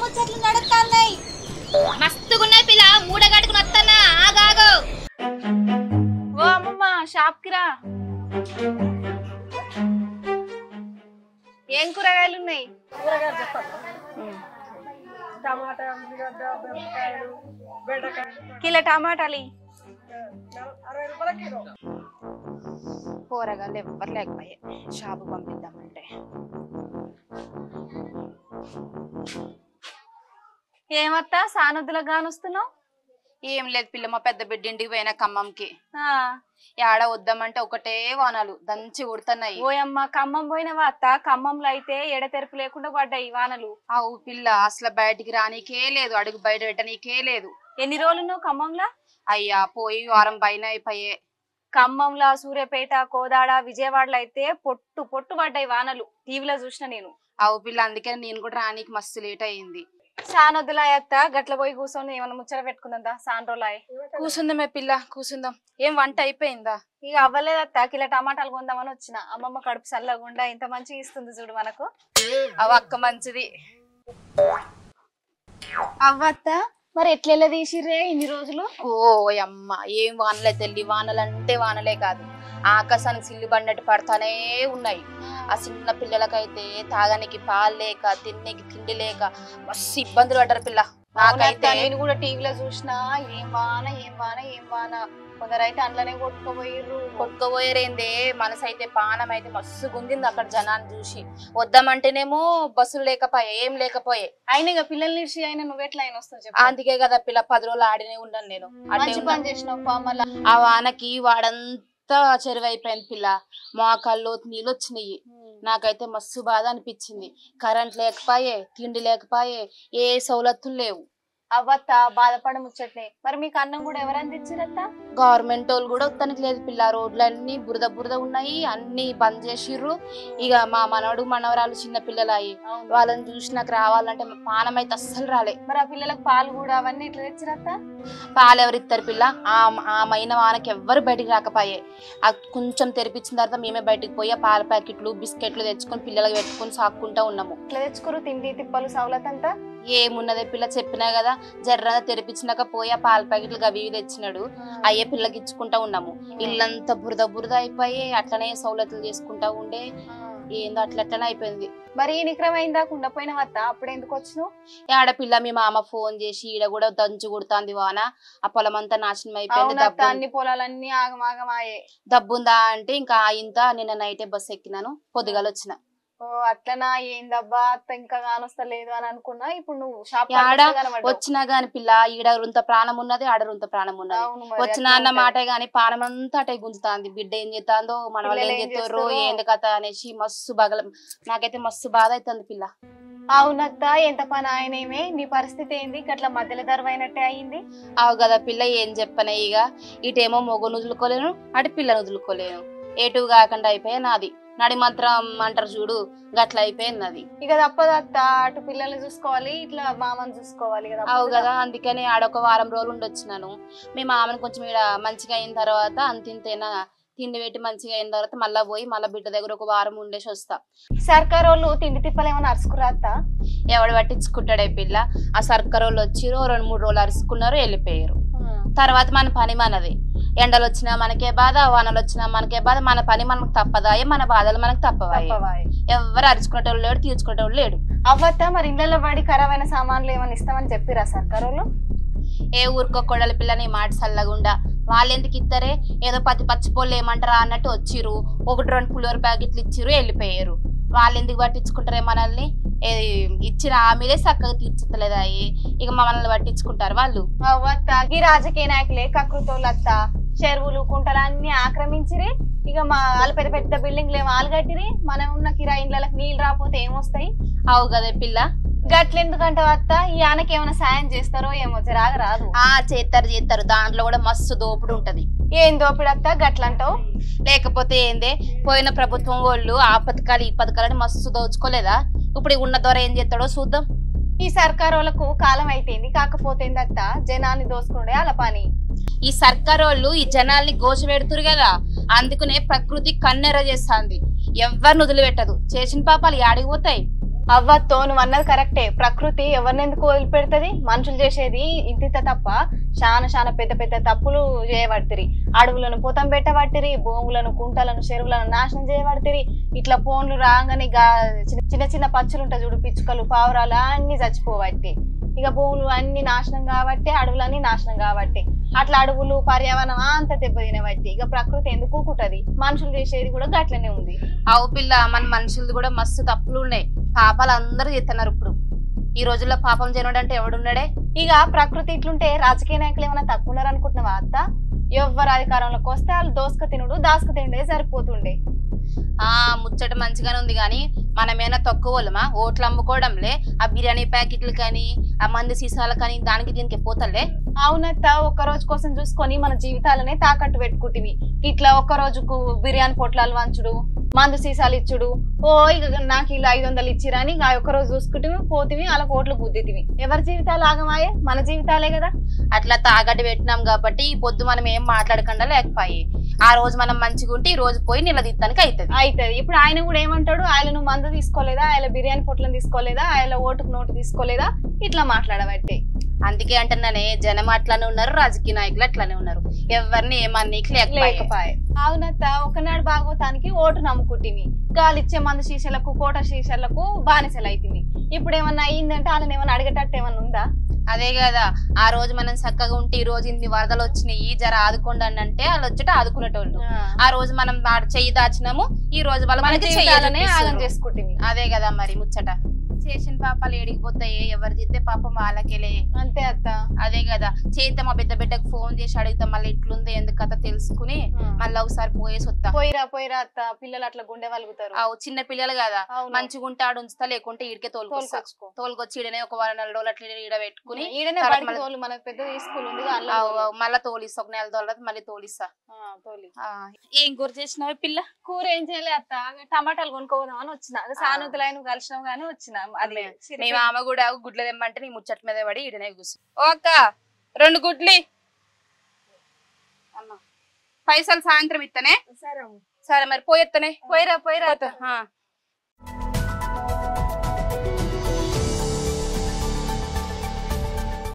ముచ్చట్లు నడుస్తున్నాయి. మస్తుగున్నాయి పిల్ల, మూడగట్టుకుని వస్తానా. ఆగాగు. ఓ అమ్మమ్మ షాప్ కి రా. ఏం కూరగాయలు ఉన్నాయి? కూరగాయలు చెప్పండి. టమాటా, ఉల్లిగడ్డ, బెండకాయలు, బెండకాయలు కిలో టమాటాలు 60 రూపాయల కిలో. కూరగాయలు ఎవ్వరు లేకపోయే షాపు పంపిద్దామంటే. ఏమత్తా సానొద్దులకు గానొస్తున్నావు? ఏం లేదు పిల్ల, మా పెద్ద బిడ్డ ఇంటికి పోయిన ఖమ్మంకి. యాడ వద్దామంటే ఒకటే వానలు దంచి కొడుతున్నాయి. ఓయమ్మ ఖమ్మం పోయినవా అత్త? ఖమ్మంలో అయితే ఎడతెరపు లేకుండా పడ్డాయి వానలు. అవు పిల్ల, అసలు బయటికి రానికే లేదు, అడుగు బయట పెట్టనీకే లేదు. ఎన్ని రోజులు నువ్వు ఖమ్మంలా? అయ్యా పోయి వారం పైన అయిపోయే. ఖమ్మంలో, సూర్యాపేట, కోదాడ, విజయవాడలో అయితే పొట్టు పొట్టు పడ్డాయి వానలు. టీవీలో చూసిన నేను. అవు పిల్ల, అందుకని నేను కూడా రానికి మస్తు లేట్ అయ్యింది. సానొద్దులా అత్త, గట్ల పోయి కూర్చొని ఏమన్నా ముచ్చట పెట్టుకుందా? సాండ్రోలాయ్ కూసుందామే పిల్ల, కూసుందాం. ఏం వంట అయిపోయిందా? ఇక అవ్వలేదత్త, కిలో టమాటాలు కొందామని వచ్చిన. అమ్మమ్మ కడుపు చల్లగుండా ఇంత మంచిగా ఇస్తుంది చూడు మనకు. అవ అక్క మంచిది. అవ్వత్త మరి ఎట్లెలా తీసిర్రే ఇన్ని రోజులు? ఓ అమ్మ, ఏం వానలే తెల్లి. వానలంటే వానలే కాదు, ఆకాశానికి సిల్లు బండట్టు పడతానే ఉన్నాయి. ఆ చిన్న పిల్లలకైతే తాగనికి పాలు లేక, తిన్నికి తిండి లేక మస్తు ఇబ్బందులు పడ్డారు పిల్ల. నాకైతే నేను కూడా టీవీలో చూసినా, ఏం వాన ఏం వాన ఏం వాన. కొందరైతే అందులోనే కొట్టుకోబోయారేందే. మనసు అయితే పానం అయితే మస్తు గుంజింది అక్కడ జనాన్ని చూసి. వద్దామంటేనేమో బస్సులు లేకపోయే, ఏం లేకపోయే. అయినా ఇక పిల్లల్ని నిలిచి అయినా నువ్వెట్లా అయినా వస్తావు? అందుకే కదా పిల్ల 10 రోజులు ఆడినే ఉన్నాను నేను. పని చేసినావు. ఆ వానకి వాడంతా చెరువు అయిపోయింది పిల్ల. మోకాళ్ళు నీళ్ళు వచ్చినాయి. నాకైతే మస్తు బాధ అనిపించింది. కరెంట్ లేకపోయే, తిండి లేకపోయే, ఏ సౌలతులు లేవు. అవ్వత్త బాధపడ ముచ్చట్లే. మరి మీకు అన్నం కూడా ఎవరైనా తెచ్చిరత్త? గవర్నమెంట్ వాళ్ళు కూడా వస్తానికి లేదు పిల్ల. రోడ్లన్నీ బురద బురద ఉన్నాయి, అన్ని బంద్ చేసిర్రు. ఇక మా మనవడు మనవరాలు చిన్న పిల్లలు అయ్యి వాళ్ళని చూసి నాకు రావాలంటే పానం అయితే అస్సలు రాలే. మరి ఆ పిల్లలకు పాలు కూడా అవన్నీ ఇట్లా తెచ్చిరత్త? పాలు ఎవరిస్తారు పిల్ల? ఆ మైన వానకి ఎవ్వరు బయటికి రాకపోయే. కొంచెం తెరిపించిన తర్వాత మేమే బయటకు పోయి పాల ప్యాకెట్లు, బిస్కెట్లు తెచ్చుకొని పిల్లలకు పెట్టుకొని సాక్కుంటా ఉన్నాము. ఇట్లా తెచ్చుకోరు తిండి తిప్పలు సౌలత్ అంతా? ఏమున్నదే పిల్ల, చెప్పినా కదా, జర్ర తెరిపించినాక పోయి ఆ పాల ప్యాకెట్లు అవి తెచ్చినాడు. అయ్యే పిల్లకి ఇచ్చుకుంటా ఉన్నాము. ఇల్లంతా బురద బురద అయిపోయి అట్లనే సౌలతులు చేసుకుంటా ఉండే. ఏందో అట్లనే అయిపోయింది. మరి ఈ నిక్రమ అయిందా ఉండపోయిన వత్త? అప్పుడు ఎందుకు వచ్చినావు? ఆడపిల్ల మీ మామ ఫోన్ చేసి ఈడ కూడా దంచు కుడుతుంది వాన, ఆ పొలం అంతా నాశనం అయిపోయింది, అన్ని పొలాలన్నీ ఆగమాగమాయే. దబ్బుందా అంటే ఇంకా ఇంత నిన్న నైటే బస్సు ఎక్కినాను, పొద్దుగాల వచ్చిన. ఓ అట్లనా? ఏందబ్బా ఇంకా కానొస్తలేదు అని అనుకున్నా. ఇప్పుడు నువ్వు షాప్ వచ్చినా గాని పిల్ల, ఈడ రుంత ప్రాణం ఉన్నది, ఆడ రుంత ప్రాణం ఉన్నది. వచ్చినా అన్న మాట గాని పానం అంతా అటే గుంజుతాంది. బిడ్డ ఏం చేస్తాందో, మన వాళ్ళు ఏం చేస్తారో, ఏంది కథ అనేసి మస్తు బగలం. నాకైతే మస్తు బాధ అవుతుంది పిల్ల. అవునత్త, ఎంత పని ఆయనేమే. నీ పరిస్థితి ఏంది? గట్ల మధ్యలో దర్వైనట్టే అయింది. అవు కదా పిల్ల, ఏం చెప్పనే. ఇక ఇటేమో మొగను వదులుకోలేను, అటు పిల్లని వదులుకోలేను. ఏటు కాకుండా అయిపోయా నాది. నడి మంత్రం అంటారు చూడు, గట్ల అయిపోయింది అది. ఇక తప్పదత్త, అటు పిల్లల్ని చూసుకోవాలి, ఇట్లా మామని చూసుకోవాలి కదా. అవు కదా, అందుకని ఆడొక వారం రోజులు ఉండొచ్చినాను. మీ మామని కొంచెం ఈడ మంచిగా అయిన తర్వాత అంతింతేనా తిండి పెట్టి మంచిగా అయిన తర్వాత మళ్ళా పోయి మళ్ళా బిడ్డ దగ్గర ఒక వారం ఉండేసి వస్తా. సర్కార్ వాళ్ళు తిండి తిప్పలు ఏమైనా అరుచుకురాత్త? ఎవడు పట్టించుకుంటాడే పిల్ల. ఆ సర్కార్ వాళ్ళు వచ్చిరు, 2-3 రోజులు అరుచుకున్నారు, వెళ్ళిపోయారు. తర్వాత మన పని మనది. ఎండలు వచ్చినా మనకే బాధ, వానలు వచ్చినా మనకే బాధ. మన పని మనకు తప్పదాయే, మన బాధలు మనకు తప్పవాయి. ఎవరు అరుచుకునేటోళ్ళు లేడు, తీర్చుకునేటోళ్ళు లేడు. అవ్వత్తా మరి ఇళ్ళలో పడి ఖరాబ్ అయిన సామాన్లు ఏమైనా ఇస్తామని చెప్పిరా సర్కార్ వాళ్ళు? ఏ ఊరుకో కొడలి పిల్లని మాట చల్లగుండా. వాళ్ళెందుకు ఇస్తారే, ఏదో పచ్చిపోళ్ళు ఏమంటారా అన్నట్టు వచ్చిరు, 1-2 పులిహోర ప్యాకెట్లు ఇచ్చిరు, వెళ్ళిపోయారు. వాళ్ళు ఎందుకు పట్టించుకుంటారే మనల్ని? ఇచ్చిన ఆమెలే చక్కగా తీర్చలేదా? ఇక మనల్ని పట్టించుకుంటారు వాళ్ళు? అవ్వత్తా, ఈ రాజకీయ నాయకులే కకృతోళ్ళత్త. చెరువులు కుంటలు అన్ని ఆక్రమించిరి. ఇక మా వాళ్ళు పెద్ద పెద్ద బిల్డింగ్లు ఏమో ఆలు కట్టిరి. మనం ఉన్న కిరా ఇండ్లకి నీళ్ళు రాకపోతే ఏమొస్తాయి? అవు కదా పిల్ల. గట్లెందుకంటే వత్త, ఈ ఆనకి ఏమైనా సాయం చేస్తారో ఏమో, జరాగ రాదు. చేస్తారు. దాంట్లో కూడా మస్తు దోపుడు ఉంటది. ఏం దోపిడి అత్త గట్లంటావు? లేకపోతే ఏందే, పోయిన ప్రభుత్వం వాళ్ళు ఆ పథకాలు ఈ పథకాలని మస్తు దోచుకోలేదా? ఇప్పుడు ఉన్న ద్వారా ఏం చేస్తాడో చూద్దాం. ఈ సర్కార్ వాళ్ళకు కాలం అయితేంది, కాకపోతే ఏందత్త జనాన్ని దోసుకునే అలా పని. ఈ సర్కార్ వాళ్ళు ఈ జనాల్ని గోచ పెడుతురు కదా, అందుకనే ప్రకృతి కన్నెర చేస్తాంది. ఎవరిని వదిలిపెట్టదు. చేసిన పాపాలు యాడికి పోతాయి? అవ్వతో నువ్వు అన్నది కరెక్టే. ప్రకృతి ఎవరినెందుకు వదిలిపెడుతుంది? మనుషులు చేసేది ఇంత తప్ప చాలా పెద్ద పెద్ద తప్పులు చేయబడితిరి. అడవులను పొతం పెట్టబట్టిరి, భూములను కుంటలను చెరువులను నాశనం చేయబడితిరి. ఇట్లా ఫోన్లు రాగానే చిన్న చిన్న పచ్చులు ఉంటాయి చూడు, పిచ్చుకలు పావురాలు అన్ని చచ్చిపోబట్టి, ఇక భూములు అన్ని నాశనం కాబట్టి, అడవులన్నీ నాశనం కాబట్టి, అట్లా అడవులు పర్యావరణం అంతా దెబ్బతినబట్టి ఇక ప్రకృతి ఎందుకు ఊకుంటది? మనుషులు చేసేది కూడా గట్లనే ఉంది. అవు పిల్ల, మన మనుషులది కూడా మస్తు తప్పులు ఉన్నాయి. పాపాలు అందరూ చేస్తున్నారు ఇప్పుడు. ఈ రోజుల్లో పాపం చేయడం అంటే ఎవడున్నాడే? ఇక ప్రకృతి ఇట్లుంటే రాజకీయ నాయకులు ఏమైనా తక్కువ ఉన్నారు అనుకుంటున్నావా అత్త? ఎవరు అధికారంలోకి వస్తే వాళ్ళు దోసుక తినుడు దాసుక తిండే సరిపోతుండే. ముచ్చట మంచిగానే ఉంది కానీ మనమేనా తక్కువ వాళ్ళమా? ఓట్లు అమ్ముకోవడంలే, ఆ బిర్యానీ ప్యాకెట్లు కానీ ఆ మంది సీసాలు కానీ దానికి దీనికి పోతలే. అవునత్త, ఒక్క రోజు కోసం చూసుకొని మన జీవితాలనే తాకట్టు పెట్టుకుంటువి. ఇట్లా ఒక్క రోజుకు బిర్యానీ పొట్లాలు వంచుడు, మందు సీసాలు ఇచ్చుడు, ఇక నాకు ఇలా 500 ఇచ్చిరని ఒక్క రోజు చూసుకుంటే పోతివి, అలా కోట్లు గుద్దితివి. ఎవరి జీవితాలు ఆగమాయే? మన జీవితాలే కదా. అట్లా తాకట్టు పెట్టినాం కాబట్టి ఈ పొద్దు మనం ఏం మాట్లాడకుండా లేకపోయి ఆ రోజు మనం మంచిగా ఉంటే ఈ రోజు పోయి నిలదీత్తానికి అవుతుంది. ఇప్పుడు ఆయన కూడా ఏమంటాడు? ఆయన నువ్వు మందు తీసుకోలేదా, ఆయన బిర్యానీ పొట్లను తీసుకోలేదా, ఆయన ఓటుకు నోటు తీసుకోలేదా, ఇట్లా మాట్లాడబట్టి. అందుకే అంటున్నానే, జనం అట్లానే ఉన్నారు, రాజకీయ నాయకులు అట్లానే ఉన్నారు. ఎవరిని ఏమన్నీకి లేకపాయే. అవునత్త, ఒకనాడు భాగవతానికి ఓటు నమ్ముకుంటేవి, గాలిచ్చే మందు శీషలకు కోట శీషలకు బానిసలు అయితేవి. ఇప్పుడు ఏమన్నా అయ్యిందంటే వాళ్ళని ఏమన్నా అడిగేటట్టు ఏమన్నా ఉందా? అదే కదా, ఆ రోజు మనం చక్కగా ఉంటే ఈ రోజు ఇన్ని వరదలు వచ్చినాయి జర ఆదుకోండి అని అంటే వాళ్ళు వచ్చేట ఆదుకునేటోళ్ళు. ఆ రోజు మనం చెయ్యి దాచినాము, ఈ రోజు వాళ్ళు మనకి ఆగం చేసుకుంటుంది. అదే కదా మరి ముచ్చట. చేసిన పాపాలు ఏడిగిపోతాయి, ఎవరు చేస్తే పాపం వాళ్ళకేలే. అంతే అత్త. అదే కదా, చేస్తే మా పెద్ద బిడ్డకు ఫోన్ చేసి అడుగుతాం మళ్ళీ ఎట్లుంది ఎందుకు కథ తెలుసుకుని మళ్ళీ ఒకసారి పోయేసి వస్తా. పోయిరా అత్త, పిల్లలు అట్లా గుండె వలుగుతారు. చిన్న పిల్లలు కదా, మంచిగా ఉంటే ఆడు ఉంచుతా, లేకుంటే ఈడికే తోలుకొచ్చి ఈడనే ఒక 4 రోజులు అట్లా ఈడ పెట్టుకుని మనకు పెద్ద స్కూల్ ఉంది మళ్ళీ తోలిస్తా, ఒక 4 రోజుల మళ్ళీ తోలిస్తా. ఏం కూర చేసినావు పిల్ల? కూర ఏం చేయలే అత్త, టమాటాలు కొనుక్కోదాం అని వచ్చిన, సానుతులైన కలిసినావు గానీ వచ్చిన. మీ మామ కూడా గుడ్లు తెమ్మంటే నీ ముచ్చట మీద పడి ఈడనే కూర్చో. ఓక 2 గుడ్లు పైసలు సాయంత్రం ఇస్తానే. సరే మరి పోయేత్తనే. పోయిరా